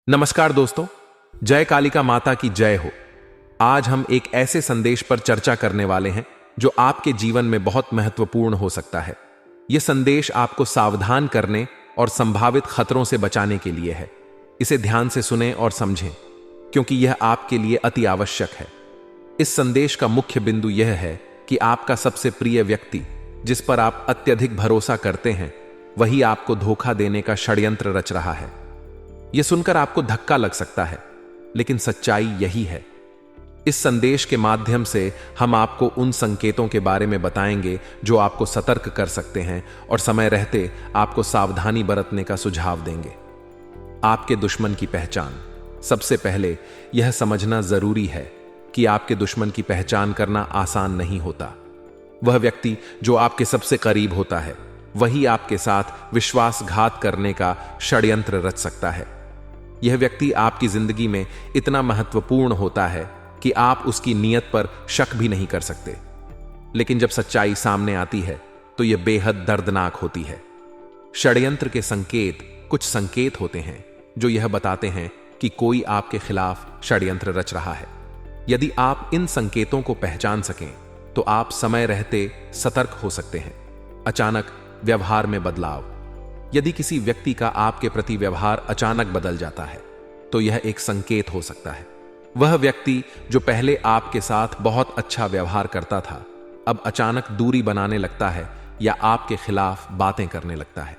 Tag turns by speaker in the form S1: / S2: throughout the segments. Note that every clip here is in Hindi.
S1: नमस्कार दोस्तों, जय कालिका माता की जय हो। आज हम एक ऐसे संदेश पर चर्चा करने वाले हैं जो आपके जीवन में बहुत महत्वपूर्ण हो सकता है। यह संदेश आपको सावधान करने और संभावित खतरों से बचाने के लिए है। इसे ध्यान से सुनें और समझें, क्योंकि यह आपके लिए अति आवश्यक है। इस संदेश का मुख्य बिंदु यह है कि आपका सबसे प्रिय व्यक्ति, जिस पर आप अत्यधिक भरोसा करते हैं, वही आपको धोखा देने का षड्यंत्र रच रहा है। यह सुनकर आपको धक्का लग सकता है, लेकिन सच्चाई यही है। इस संदेश के माध्यम से हम आपको उन संकेतों के बारे में बताएंगे जो आपको सतर्क कर सकते हैं और समय रहते आपको सावधानी बरतने का सुझाव देंगे। आपके दुश्मन की पहचान। सबसे पहले यह समझना जरूरी है कि आपके दुश्मन की पहचान करना आसान नहीं होता। वह व्यक्ति जो आपके सबसे करीब होता है, वही आपके साथ विश्वासघात करने का षड्यंत्र रच सकता है। यह व्यक्ति आपकी जिंदगी में इतना महत्वपूर्ण होता है कि आप उसकी नीयत पर शक भी नहीं कर सकते। लेकिन जब सच्चाई सामने आती है तो यह बेहद दर्दनाक होती है। षड्यंत्र के कुछ संकेत होते हैं जो यह बताते हैं कि कोई आपके खिलाफ षड्यंत्र रच रहा है। यदि आप इन संकेतों को पहचान सकें तो आप समय रहते सतर्क हो सकते हैं। अचानक व्यवहार में बदलाव। यदि किसी व्यक्ति का आपके प्रति व्यवहार अचानक बदल जाता है तो यह एक संकेत हो सकता है। वह व्यक्ति जो पहले आपके साथ बहुत अच्छा व्यवहार करता था, अब अचानक दूरी बनाने लगता है या आपके खिलाफ बातें करने लगता है।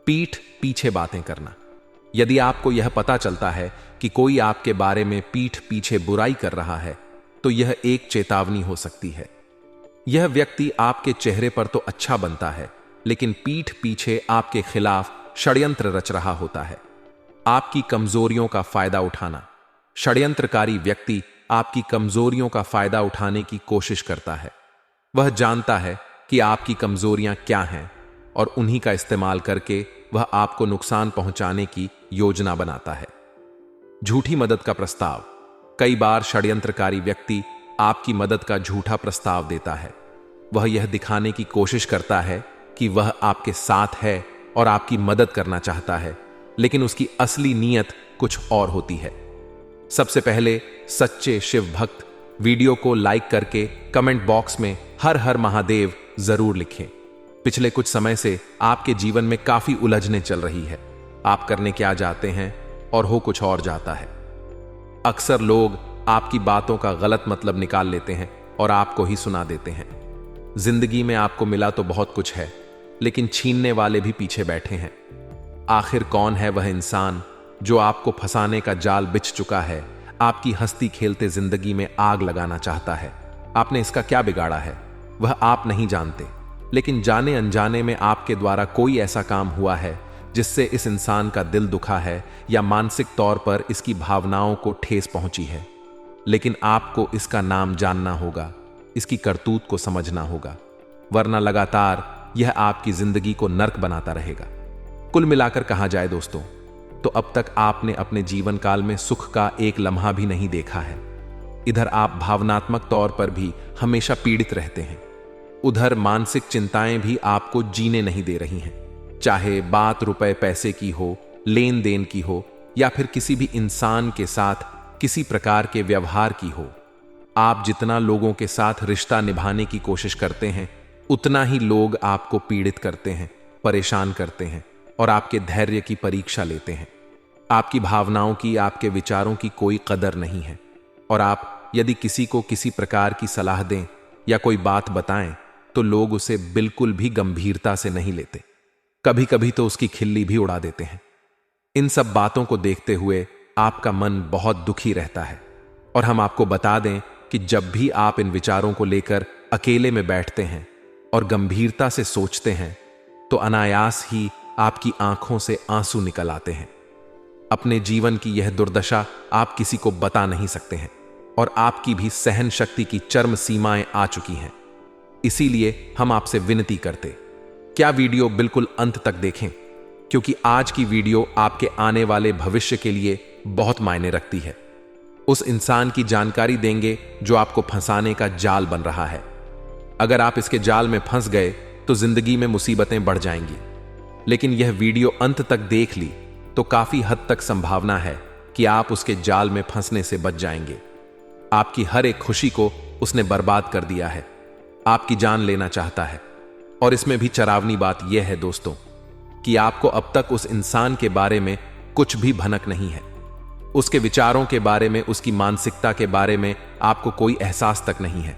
S1: पीठ पीछे बातें करना। यदि आपको यह पता चलता है कि कोई आपके बारे में पीठ पीछे बुराई कर रहा है, तो यह एक चेतावनी हो सकती है। यह व्यक्ति आपके चेहरे पर तो अच्छा बनता है, लेकिन पीठ पीछे आपके खिलाफ षड्यंत्र रच रहा होता है। आपकी कमजोरियों का फायदा उठाना। षड्यंत्रकारी व्यक्ति आपकी कमजोरियों का फायदा उठाने की कोशिश करता है। वह जानता है कि आपकी कमजोरियां क्या हैं और उन्हीं का इस्तेमाल करके वह आपको नुकसान पहुंचाने की योजना बनाता है। झूठी मदद का प्रस्ताव। कई बार षड्यंत्रकारी व्यक्ति आपकी मदद का झूठा प्रस्ताव देता है। वह यह दिखाने की कोशिश करता है कि वह आपके साथ है और आपकी मदद करना चाहता है, लेकिन उसकी असली नीयत कुछ और होती है। सबसे पहले सच्चे शिव भक्त वीडियो को लाइक करके कमेंट बॉक्स में हर हर महादेव जरूर लिखें। पिछले कुछ समय से आपके जीवन में काफी उलझने चल रही है। आप करने क्या जाते हैं और हो कुछ और जाता है। अक्सर लोग आपकी बातों का गलत मतलब निकाल लेते हैं और आपको ही सुना देते हैं। जिंदगी में आपको मिला तो बहुत कुछ है, लेकिन छीनने वाले भी पीछे बैठे हैं। आखिर कौन है वह इंसान जो आपको फंसाने का जाल बिछ चुका है, आपकी हंसती खेलते जिंदगी में आग लगाना चाहता है? आपने इसका क्या बिगाड़ा है, वह आप नहीं जानते, लेकिन जाने अनजाने में आपके द्वारा कोई ऐसा काम हुआ है जिससे इस इंसान का दिल दुखा है या मानसिक तौर पर इसकी भावनाओं को ठेस पहुंची है। लेकिन आपको इसका नाम जानना होगा, इसकी करतूत को समझना होगा, वरना लगातार यह आपकी जिंदगी को नर्क बनाता रहेगा। कुल मिलाकर कहा जाए दोस्तों, तो अब तक आपने अपने जीवन काल में सुख का एक लम्हा भी नहीं देखा है। इधर आप भावनात्मक तौर पर भी हमेशा पीड़ित रहते हैं, उधर मानसिक चिंताएं भी आपको जीने नहीं दे रही हैं। चाहे बात रुपए पैसे की हो, लेन देन की हो, या फिर किसी भी इंसान के साथ किसी प्रकार के व्यवहार की हो। आप जितना लोगों के साथ रिश्ता निभाने की कोशिश करते हैं, उतना ही लोग आपको पीड़ित करते हैं, परेशान करते हैं और आपके धैर्य की परीक्षा लेते हैं। आपकी भावनाओं की, आपके विचारों की कोई कदर नहीं है, और आप यदि किसी को किसी प्रकार की सलाह दें या कोई बात बताएं तो लोग उसे बिल्कुल भी गंभीरता से नहीं लेते। कभी कभी तो उसकी खिल्ली भी उड़ा देते हैं। इन सब बातों को देखते हुए आपका मन बहुत दुखी रहता है, और हम आपको बता दें कि जब भी आप इन विचारों को लेकर अकेले में बैठते हैं और गंभीरता से सोचते हैं, तो अनायास ही आपकी आंखों से आंसू निकल आते हैं। अपने जीवन की यह दुर्दशा आप किसी को बता नहीं सकते हैं, और आपकी भी सहन शक्ति की चरम सीमाएं आ चुकी हैं। इसीलिए हम आपसे विनती करते, क्या वीडियो बिल्कुल अंत तक देखें, क्योंकि आज की वीडियो आपके आने वाले भविष्य के लिए बहुत मायने रखती है। उस इंसान की जानकारी देंगे जो आपको फंसाने का जाल बन रहा है। अगर आप इसके जाल में फंस गए तो जिंदगी में मुसीबतें बढ़ जाएंगी, लेकिन यह वीडियो अंत तक देख ली तो काफी हद तक संभावना है कि आप उसके जाल में फंसने से बच जाएंगे। आपकी हर एक खुशी को उसने बर्बाद कर दिया है, आपकी जान लेना चाहता है। और इसमें भी चरावनी बात यह है दोस्तों कि आपको अब तक उस इंसान के बारे में कुछ भी भनक नहीं है। उसके विचारों के बारे में, उसकी मानसिकता के बारे में आपको कोई एहसास तक नहीं है।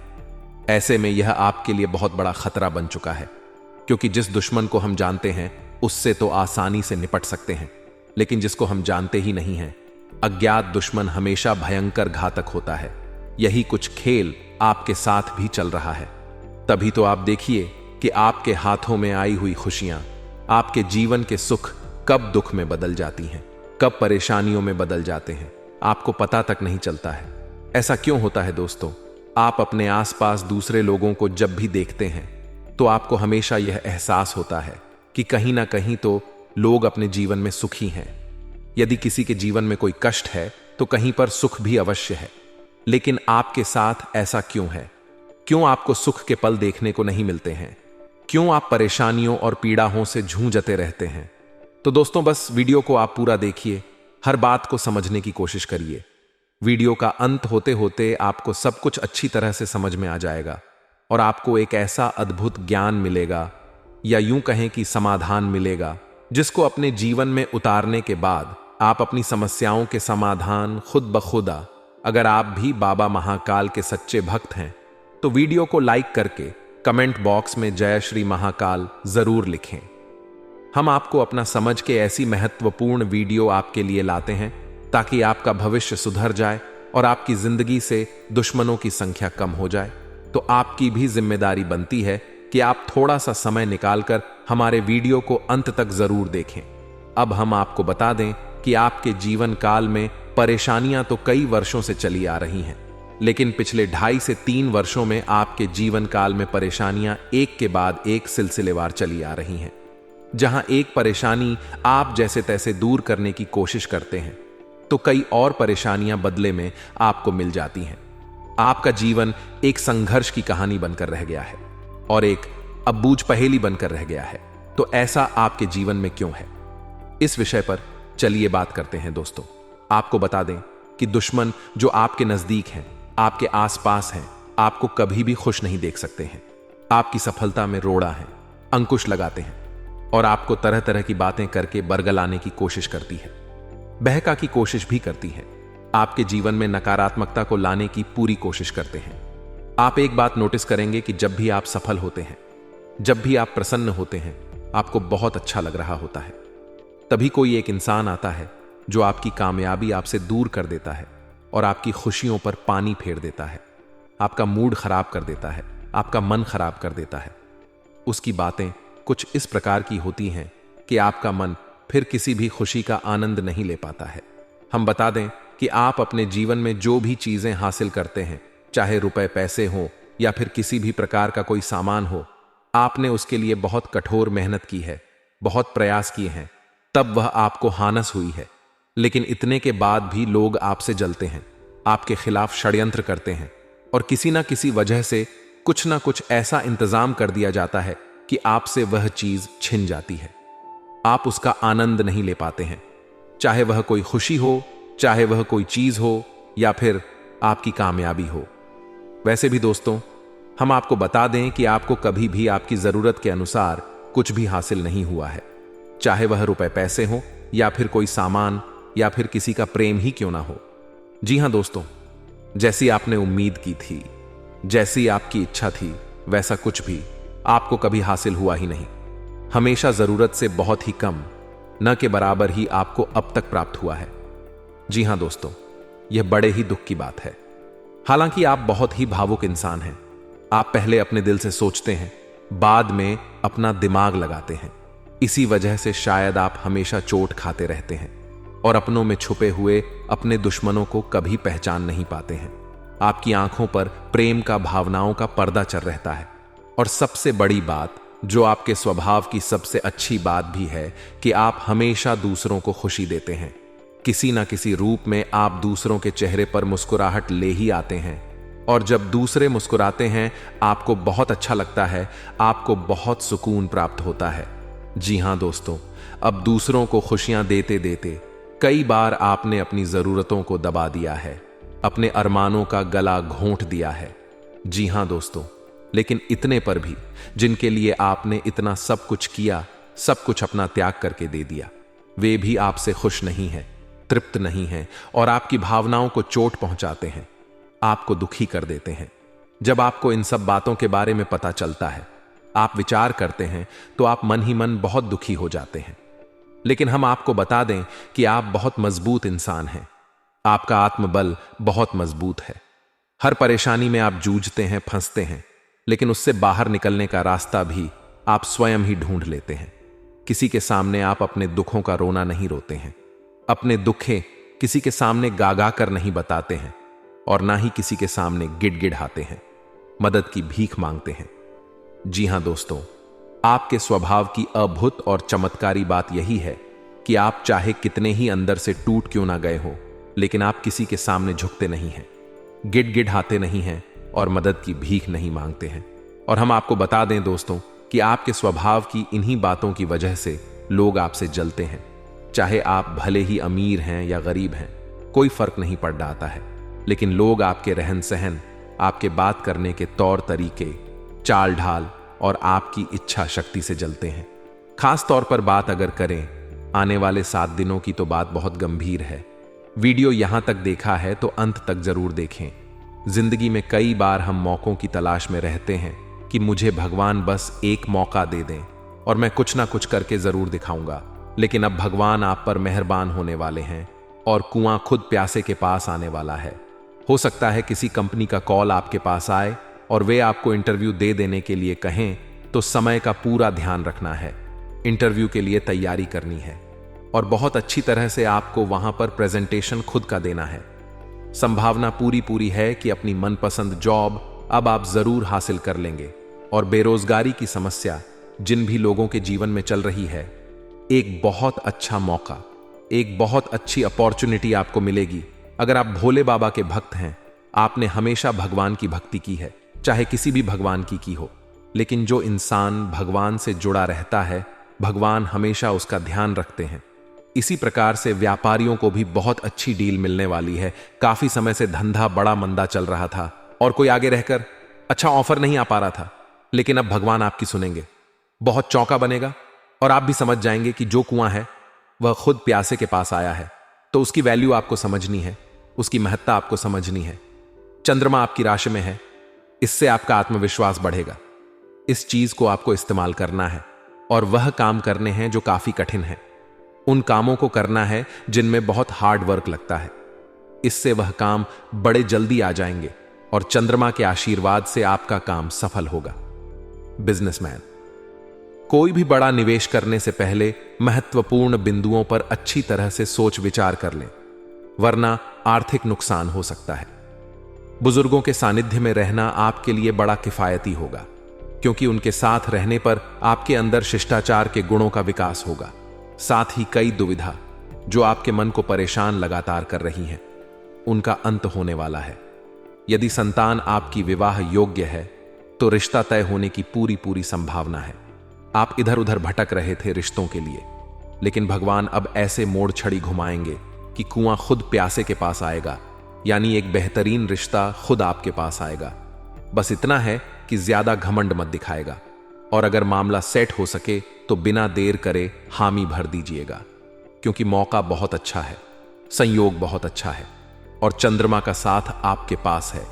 S1: ऐसे में यह आपके लिए बहुत बड़ा खतरा बन चुका है, क्योंकि जिस दुश्मन को हम जानते हैं उससे तो आसानी से निपट सकते हैं, लेकिन जिसको हम जानते ही नहीं हैं, अज्ञात दुश्मन हमेशा भयंकर घातक होता है। यही कुछ खेल आपके साथ भी चल रहा है। तभी तो आप देखिए कि आपके हाथों में आई हुई खुशियां, आपके जीवन के सुख कब दुख में बदल जाती हैं, कब परेशानियों में बदल जाते हैं, आपको पता तक नहीं चलता है। ऐसा क्यों होता है दोस्तों? आप अपने आसपास दूसरे लोगों को जब भी देखते हैं तो आपको हमेशा यह एहसास होता है कि कहीं ना कहीं तो लोग अपने जीवन में सुखी हैं। यदि किसी के जीवन में कोई कष्ट है तो कहीं पर सुख भी अवश्य है। लेकिन आपके साथ ऐसा क्यों है? क्यों आपको सुख के पल देखने को नहीं मिलते हैं? क्यों आप परेशानियों और पीड़ाओं से जूझते रहते हैं? तो दोस्तों, बस वीडियो को आप पूरा देखिए, हर बात को समझने की कोशिश करिए। वीडियो का अंत होते होते आपको सब कुछ अच्छी तरह से समझ में आ जाएगा और आपको एक ऐसा अद्भुत ज्ञान मिलेगा, या यूं कहें कि समाधान मिलेगा, जिसको अपने जीवन में उतारने के बाद आप अपनी समस्याओं के समाधान खुद ब खुद, अगर आप भी बाबा महाकाल के सच्चे भक्त हैं तो वीडियो को लाइक करके कमेंट बॉक्स में जय श्री महाकाल जरूर लिखें। हम आपको अपना समझ के ऐसी महत्वपूर्ण वीडियो आपके लिए लाते हैं ताकि आपका भविष्य सुधर जाए और आपकी जिंदगी से दुश्मनों की संख्या कम हो जाए। तो आपकी भी जिम्मेदारी बनती है कि आप थोड़ा सा समय निकालकर हमारे वीडियो को अंत तक जरूर देखें। अब हम आपको बता दें कि आपके जीवन काल में परेशानियां तो कई वर्षों से चली आ रही हैं, लेकिन पिछले 2.5 से 3 वर्षों में आपके जीवन काल में परेशानियां एक के बाद एक सिलसिलेवार चली आ रही हैं। जहां एक परेशानी आप जैसे तैसे दूर करने की कोशिश करते हैं तो कई और परेशानियां बदले में आपको मिल जाती हैं। आपका जीवन एक संघर्ष की कहानी बनकर रह गया है और एक अबूझ पहेली बनकर रह गया है। तो ऐसा आपके जीवन में क्यों है? इस विषय पर चलिए बात करते हैं दोस्तों। आपको बता दें कि दुश्मन जो आपके नजदीक हैं, आपके आसपास हैं, आपको कभी भी खुश नहीं देख सकते हैं। आपकी सफलता में रोड़ा है, अंकुश लगाते हैं और आपको तरह तरह की बातें करके बरगलाने की कोशिश करती है, बहका की कोशिश भी करती है। आपके जीवन में नकारात्मकता को लाने की पूरी कोशिश करते हैं। आप एक बात नोटिस करेंगे कि जब भी आप सफल होते हैं, जब भी आप प्रसन्न होते हैं, आपको बहुत अच्छा लग रहा होता है, तभी कोई एक इंसान आता है जो आपकी कामयाबी आपसे दूर कर देता है और आपकी खुशियों पर पानी फेर देता है, आपका मूड खराब कर देता है, आपका मन खराब कर देता है। उसकी बातें कुछ इस प्रकार की होती हैं कि आपका मन फिर किसी भी खुशी का आनंद नहीं ले पाता है। हम बता दें कि आप अपने जीवन में जो भी चीजें हासिल करते हैं, चाहे रुपए पैसे हो या फिर किसी भी प्रकार का कोई सामान हो, आपने उसके लिए बहुत कठोर मेहनत की है, बहुत प्रयास किए हैं, तब वह आपको हानस हुई है। लेकिन इतने के बाद भी लोग आपसे जलते हैं, आपके खिलाफ षड्यंत्र करते हैं और किसी ना किसी वजह से कुछ ना कुछ ऐसा इंतजाम कर दिया जाता है कि आपसे वह चीज छिन जाती है। आप उसका आनंद नहीं ले पाते हैं, चाहे वह कोई खुशी हो, चाहे वह कोई चीज हो या फिर आपकी कामयाबी हो। वैसे भी दोस्तों, हम आपको बता दें कि आपको कभी भी आपकी जरूरत के अनुसार कुछ भी हासिल नहीं हुआ है, चाहे वह रुपए पैसे हो या फिर कोई सामान या फिर किसी का प्रेम ही क्यों ना हो। जी हां दोस्तों, जैसी आपने उम्मीद की थी, जैसी आपकी इच्छा थी, वैसा कुछ भी आपको कभी हासिल हुआ ही नहीं। हमेशा जरूरत से बहुत ही कम, न के बराबर ही आपको अब तक प्राप्त हुआ है। जी हां दोस्तों, यह बड़े ही दुख की बात है। हालांकि आप बहुत ही भावुक इंसान हैं। आप पहले अपने दिल से सोचते हैं, बाद में अपना दिमाग लगाते हैं। इसी वजह से शायद आप हमेशा चोट खाते रहते हैं और अपनों में छुपे हुए अपने दुश्मनों को कभी पहचान नहीं पाते हैं। आपकी आंखों पर प्रेम का, भावनाओं का पर्दा चढ़ रहता है। और सबसे बड़ी बात, जो आपके स्वभाव की सबसे अच्छी बात भी है, कि आप हमेशा दूसरों को खुशी देते हैं। किसी ना किसी रूप में आप दूसरों के चेहरे पर मुस्कुराहट ले ही आते हैं और जब दूसरे मुस्कुराते हैं आपको बहुत अच्छा लगता है, आपको बहुत सुकून प्राप्त होता है। जी हां दोस्तों, अब दूसरों को खुशियां देते देते कई बार आपने अपनी जरूरतों को दबा दिया है, अपने अरमानों का गला घोंट दिया है। जी हां दोस्तों, लेकिन इतने पर भी जिनके लिए आपने इतना सब कुछ किया, सब कुछ अपना त्याग करके दे दिया, वे भी आपसे खुश नहीं हैं, तृप्त नहीं हैं और आपकी भावनाओं को चोट पहुंचाते हैं, आपको दुखी कर देते हैं। जब आपको इन सब बातों के बारे में पता चलता है, आप विचार करते हैं, तो आप मन ही मन बहुत दुखी हो जाते हैं। लेकिन हम आपको बता दें कि आप बहुत मजबूत इंसान हैं। आपका आत्मबल बहुत मजबूत है। हर परेशानी में आप जूझते हैं, फंसते हैं, लेकिन उससे बाहर निकलने का रास्ता भी आप स्वयं ही ढूंढ लेते हैं। किसी के सामने आप अपने दुखों का रोना नहीं रोते हैं, अपने दुखे किसी के सामने गागा कर नहीं बताते हैं और ना ही किसी के सामने गिड़गिड़ाते हैं, मदद की भीख मांगते हैं। जी हां दोस्तों, आपके स्वभाव की अद्भुत और चमत्कारी बात यही है कि आप चाहे कितने ही अंदर से टूट क्यों ना गए हो, लेकिन आप किसी के सामने झुकते नहीं हैं, गिड़गिड़ाते नहीं हैं और मदद की भीख नहीं मांगते हैं। और हम आपको बता दें दोस्तों कि आपके स्वभाव की इन्हीं बातों की वजह से लोग आपसे जलते हैं। चाहे आप भले ही अमीर हैं या गरीब हैं, कोई फर्क नहीं पड़ जाता है, लेकिन लोग आपके रहन सहन, आपके बात करने के तौर तरीके, चाल ढाल और आपकी इच्छा शक्ति से जलते हैं। खास तौर पर बात अगर करें आने वाले 7 दिनों की, तो बात बहुत गंभीर है। वीडियो यहां तक देखा है तो अंत तक जरूर देखें। जिंदगी में कई बार हम मौकों की तलाश में रहते हैं कि मुझे भगवान बस एक मौका दे दें और मैं कुछ ना कुछ करके जरूर दिखाऊंगा। लेकिन अब भगवान आप पर मेहरबान होने वाले हैं और कुआं खुद प्यासे के पास आने वाला है। हो सकता है किसी कंपनी का कॉल आपके पास आए और वे आपको इंटरव्यू दे देने के लिए कहें, तो समय का पूरा ध्यान रखना है। इंटरव्यू के लिए तैयारी करनी है और बहुत अच्छी तरह से आपको वहां पर प्रेजेंटेशन खुद का देना है। संभावना पूरी है कि अपनी मनपसंद जॉब अब आप जरूर हासिल कर लेंगे और बेरोजगारी की समस्या जिन भी लोगों के जीवन में चल रही है, एक बहुत अच्छा मौका, एक बहुत अच्छी अपॉर्चुनिटी आपको मिलेगी। अगर आप भोले बाबा के भक्त हैं, आपने हमेशा भगवान की भक्ति की है, चाहे किसी भी भगवान की हो, लेकिन जो इंसान भगवान से जुड़ा रहता है, भगवान हमेशा उसका ध्यान रखते हैं। इसी प्रकार से व्यापारियों को भी बहुत अच्छी डील मिलने वाली है। काफी समय से धंधा बड़ा मंदा चल रहा था और कोई आगे रहकर अच्छा ऑफर नहीं आ पा रहा था, लेकिन अब भगवान आपकी सुनेंगे, बहुत चौका बनेगा और आप भी समझ जाएंगे कि जो कुआं है वह खुद प्यासे के पास आया है। तो उसकी वैल्यू आपको समझनी है, उसकी महत्ता आपको समझनी है। चंद्रमा आपकी राशि में है, इससे आपका आत्मविश्वास बढ़ेगा। इस चीज को आपको इस्तेमाल करना है और वह काम करने हैं जो काफी कठिन है। उन कामों को करना है जिनमें बहुत हार्ड वर्क लगता है। इससे वह काम बड़े जल्दी आ जाएंगे और चंद्रमा के आशीर्वाद से आपका काम सफल होगा। बिजनेसमैन, कोई भी बड़ा निवेश करने से पहले महत्वपूर्ण बिंदुओं पर अच्छी तरह से सोच विचार कर लें, वरना आर्थिक नुकसान हो सकता है। बुजुर्गों के सानिध्य में रहना आपके लिए बड़ा किफायती होगा, क्योंकि उनके साथ रहने पर आपके अंदर शिष्टाचार के गुणों का विकास होगा। साथ ही कई दुविधा जो आपके मन को परेशान लगातार कर रही हैं, उनका अंत होने वाला है। यदि संतान आपकी विवाह योग्य है, तो रिश्ता तय होने की पूरी संभावना है। आप इधर उधर भटक रहे थे रिश्तों के लिए, लेकिन भगवान अब ऐसे मोड़ छड़ी घुमाएंगे कि कुआं खुद प्यासे के पास आएगा, यानी एक बेहतरीन रिश्ता खुद आपके पास आएगा। बस इतना है कि ज्यादा घमंड मत दिखाएगा और अगर मामला सेट हो सके तो बिना देर करे हामी भर दीजिएगा, क्योंकि मौका बहुत अच्छा है, संयोग बहुत अच्छा है और चंद्रमा का साथ आपके पास है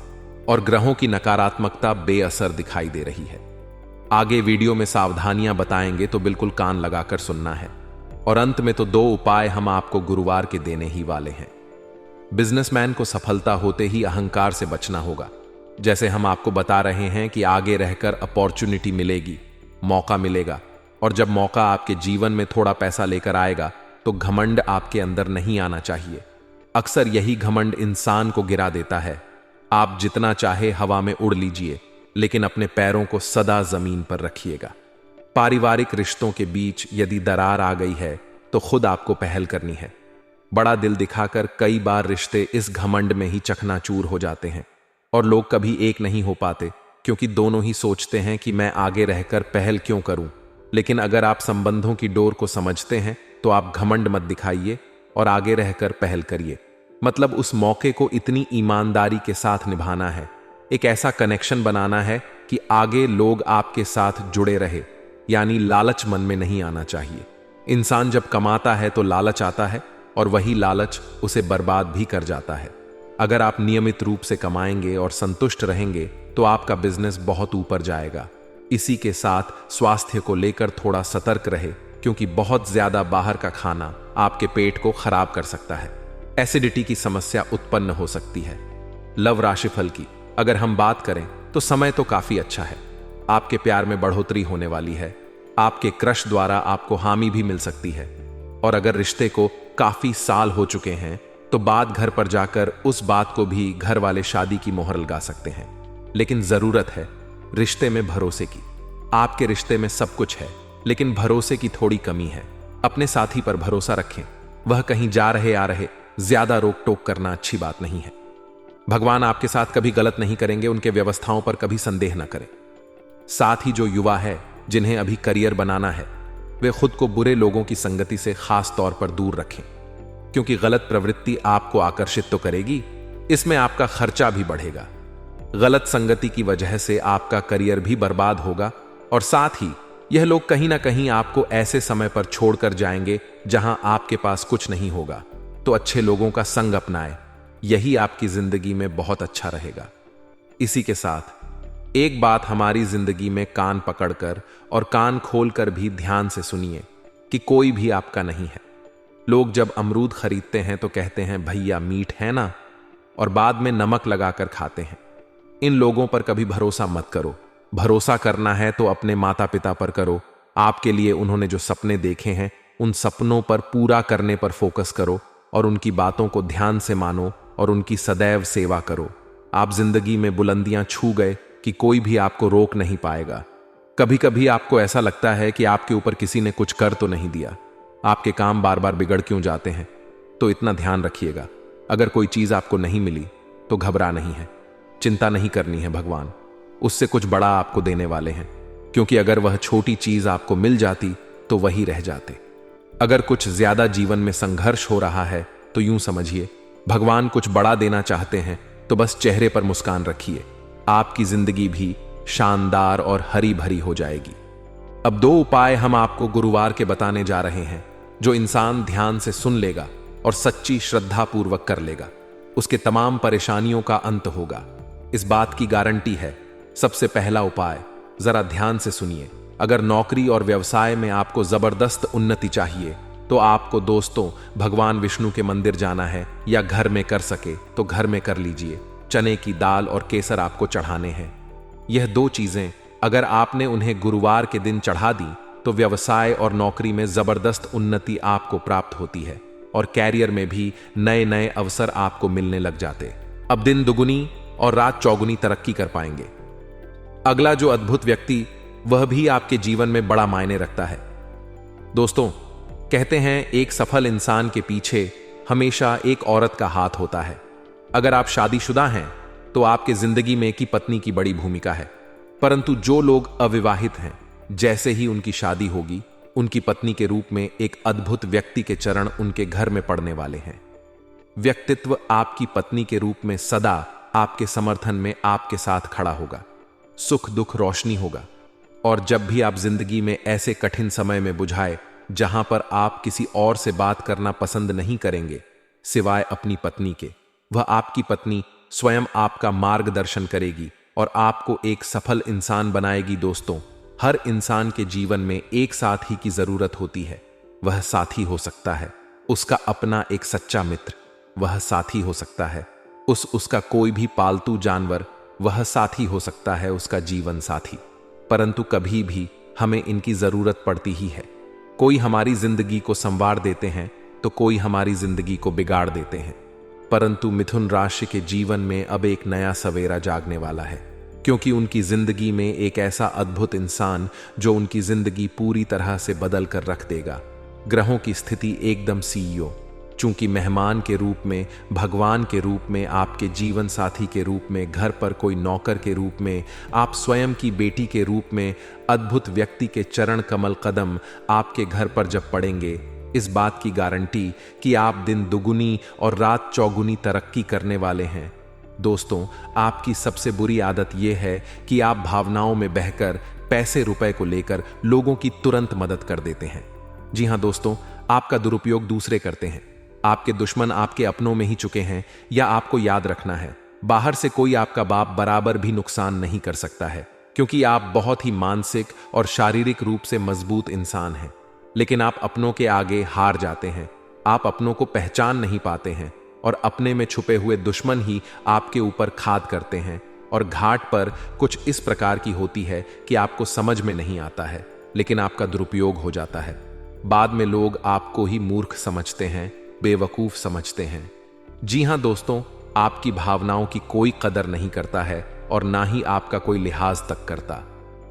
S1: और ग्रहों की नकारात्मकता बेअसर दिखाई दे रही है। आगे वीडियो में सावधानियां बताएंगे, तो बिल्कुल कान लगाकर सुनना है। और अंत में तो 2 उपाय हम आपको गुरुवार के देने ही वाले हैं। बिजनेसमैन को सफलता होते ही अहंकार से बचना होगा। जैसे हम आपको बता रहे हैं कि आगे रहकर अपॉर्चुनिटी मिलेगी, मौका मिलेगा, और जब मौका आपके जीवन में थोड़ा पैसा लेकर आएगा तो घमंड आपके अंदर नहीं आना चाहिए। अक्सर यही घमंड इंसान को गिरा देता है। आप जितना चाहे हवा में उड़ लीजिए, लेकिन अपने पैरों को सदा जमीन पर रखिएगा। पारिवारिक रिश्तों के बीच यदि दरार आ गई है तो खुद आपको पहल करनी है। बड़ा दिल दिखाकर कई बार रिश्ते इस घमंड में ही चकनाचूर हो जाते हैं और लोग कभी एक नहीं हो पाते, क्योंकि दोनों ही सोचते हैं कि मैं आगे रहकर पहल क्यों करूं। लेकिन अगर आप संबंधों की डोर को समझते हैं तो आप घमंड मत दिखाइए और आगे रहकर पहल करिए। मतलब उस मौके को इतनी ईमानदारी के साथ निभाना है, एक ऐसा कनेक्शन बनाना है कि आगे लोग आपके साथ जुड़े रहे, यानी लालच मन में नहीं आना चाहिए। इंसान जब कमाता है तो लालच आता है और वही लालच उसे बर्बाद भी कर जाता है। अगर आप नियमित रूप से कमाएंगे और संतुष्ट रहेंगे तो आपका बिजनेस बहुत ऊपर जाएगा। इसी के साथ स्वास्थ्य को लेकर थोड़ा सतर्क रहे, क्योंकि बहुत ज्यादा बाहर का खाना आपके पेट को खराब कर सकता है। एसिडिटी की समस्या उत्पन्न हो सकती है। लव राशिफल की अगर हम बात करें तो समय तो काफी अच्छा है। आपके प्यार में बढ़ोतरी होने वाली है। आपके क्रश द्वारा आपको हामी भी मिल सकती है। और अगर रिश्ते को काफी साल हो चुके हैं तो बात घर पर जाकर उस बात को भी घर वाले शादी की मोहर लगा सकते हैं। लेकिन जरूरत है रिश्ते में भरोसे की। आपके रिश्ते में सब कुछ है, लेकिन भरोसे की थोड़ी कमी है। अपने साथी पर भरोसा रखें। वह कहीं जा रहे आ रहे ज्यादा रोक टोक करना अच्छी बात नहीं है। भगवान आपके साथ कभी गलत नहीं करेंगे, उनके व्यवस्थाओं पर कभी संदेह न करें। साथ ही जो युवा है जिन्हें अभी करियर बनाना है, वे खुद को बुरे लोगों की संगति से खास तौर पर दूर रखें, क्योंकि गलत प्रवृत्ति आपको आकर्षित तो करेगी, इसमें आपका खर्चा भी बढ़ेगा। गलत संगति की वजह से आपका करियर भी बर्बाद होगा और साथ ही यह लोग कहीं ना कहीं आपको ऐसे समय पर छोड़कर जाएंगे जहां आपके पास कुछ नहीं होगा। तो अच्छे लोगों का संग अपनाएं, यही आपकी जिंदगी में बहुत अच्छा रहेगा। इसी के साथ एक बात हमारी जिंदगी में कान पकड़कर और कान खोलकर भी ध्यान से सुनिए कि कोई भी आपका नहीं है। लोग जब अमरूद खरीदते हैं तो कहते हैं भैया मीठ है ना, और बाद में नमक लगाकर खाते हैं। इन लोगों पर कभी भरोसा मत करो। भरोसा करना है तो अपने माता पिता पर करो। आपके लिए उन्होंने जो सपने देखे हैं उन सपनों पर पूरा करने पर फोकस करो और उनकी बातों को ध्यान से मानो और उनकी सदैव सेवा करो। आप जिंदगी में बुलंदियां छू गए कि कोई भी आपको रोक नहीं पाएगा। कभी कभी आपको ऐसा लगता है कि आपके ऊपर किसी ने कुछ कर तो नहीं दिया, आपके काम बार बार बिगड़ क्यों जाते हैं। तो इतना ध्यान रखिएगा, अगर कोई चीज आपको नहीं मिली तो घबरा नहीं है, चिंता नहीं करनी है। भगवान उससे कुछ बड़ा आपको देने वाले हैं, क्योंकि अगर वह छोटी चीज आपको मिल जाती तो वही रह जाते। अगर कुछ ज्यादा जीवन में संघर्ष हो रहा है तो यूं समझिए भगवान कुछ बड़ा देना चाहते हैं, तो बस चेहरे पर मुस्कान रखिए, आपकी जिंदगी भी शानदार और हरी भरी हो जाएगी। अब 2 उपाय हम आपको गुरुवार के बताने जा रहे हैं, जो इंसान ध्यान से सुन लेगा और सच्ची श्रद्धा पूर्वक कर लेगा, उसके तमाम परेशानियों का अंत होगा। इस बात की गारंटी है। सबसे पहला उपाय, जरा ध्यान से सुनिए। अगर नौकरी और व्यवसाय में आपको जबरदस्त उन्नति चाहिए तो आपको दोस्तों भगवान विष्णु के मंदिर जाना है, या घर में कर सके तो घर में कर लीजिए। चने की दाल और केसर आपको चढ़ाने हैं। यह 2 चीजें अगर आपने उन्हें गुरुवार के दिन चढ़ा दी तो व्यवसाय और नौकरी में जबरदस्त उन्नति आपको प्राप्त होती है और कैरियर में भी नए नए अवसर आपको मिलने लग जाते। अब दिन दुगुनी और रात चौगुनी तरक्की कर पाएंगे। अगला जो अद्भुत व्यक्ति, वह भी आपके जीवन में बड़ा मायने रखता है। दोस्तों कहते हैं एक सफल इंसान के पीछे हमेशा एक औरत का हाथ होता है। अगर आप शादीशुदा हैं तो आपके जिंदगी में की पत्नी की बड़ी भूमिका है, परंतु जो लोग अविवाहित हैं, जैसे ही उनकी शादी होगी उनकी पत्नी के रूप में एक अद्भुत व्यक्ति के चरण उनके घर में पड़ने वाले हैं। व्यक्तित्व आपकी पत्नी के रूप में सदा आपके समर्थन में आपके साथ खड़ा होगा, सुख दुख रोशनी होगा। और जब भी आप जिंदगी में ऐसे कठिन समय में बुझाए जहां पर आप किसी और से बात करना पसंद नहीं करेंगे सिवाय अपनी पत्नी के, वह आपकी पत्नी स्वयं आपका मार्गदर्शन करेगी और आपको एक सफल इंसान बनाएगी। दोस्तों हर इंसान के जीवन में एक साथी की जरूरत होती है। वह साथी हो सकता है उसका अपना एक सच्चा मित्र, वह साथी हो सकता है उसका कोई भी पालतू जानवर, वह साथी हो सकता है उसका जीवन साथी। परंतु कभी भी हमें इनकी जरूरत पड़ती ही है। कोई हमारी जिंदगी को संवार देते हैं तो कोई हमारी जिंदगी को बिगाड़ देते हैं। परंतु मिथुन राशि के जीवन में अब एक नया सवेरा जागने वाला है, क्योंकि उनकी जिंदगी में एक ऐसा अद्भुत इंसान जो उनकी जिंदगी पूरी तरह से बदल कर रख देगा। ग्रहों की स्थिति एकदम सीईओ, चूंकि मेहमान के रूप में, भगवान के रूप में, आपके जीवन साथी के रूप में, घर पर कोई नौकर के रूप में, आप स्वयं की बेटी के रूप में, अद्भुत व्यक्ति के चरण कमल कदम आपके घर पर जब पड़ेंगे इस बात की गारंटी कि आप दिन दुगुनी और रात चौगुनी तरक्की करने वाले हैं। दोस्तों, आपकी सबसे बुरी आदत यह है कि आप भावनाओं में बहकर पैसे रुपए को लेकर लोगों की तुरंत मदद कर देते हैं। जी हां दोस्तों, आपका दुरुपयोग दूसरे करते हैं। आपके दुश्मन आपके अपनों में ही चुके हैं, या आपको याद रखना है, बाहर से कोई आपका बाप बराबर भी नुकसान नहीं कर सकता है, क्योंकि आप बहुत ही मानसिक और शारीरिक रूप से मजबूत इंसान हैं। लेकिन आप अपनों के आगे हार जाते हैं। आप अपनों को पहचान नहीं पाते हैं और अपने में छुपे हुए दुश्मन ही आपके ऊपर खाद करते हैं। और घाट पर कुछ इस प्रकार की होती है कि आपको समझ में नहीं आता है, लेकिन आपका दुरुपयोग हो जाता है। बाद में लोग आपको ही मूर्ख समझते हैं, बेवकूफ समझते हैं। जी हां दोस्तों, आपकी भावनाओं की कोई कदर नहीं करता है और ना ही आपका कोई लिहाज तक करता।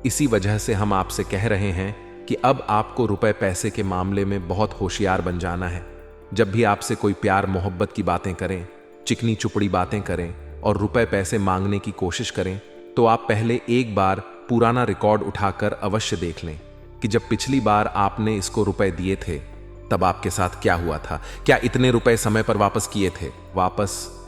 S1: इसी वजह से हम आपसे कह रहे हैं कि अब आपको रुपए पैसे के मामले में बहुत होशियार बन जाना है। जब भी आपसे कोई प्यार मोहब्बत की बातें करें, चिकनी चुपड़ी बातें करें और रुपए पैसे मांगने की कोशिश करें, तो आप पहले एक बार पुराना रिकॉर्ड उठाकर अवश्य देख लें कि जब पिछली बार आपने इसको रुपए दिए थे तब आपके साथ क्या हुआ था। क्या इतने रुपए समय पर वापस किए थे? वापस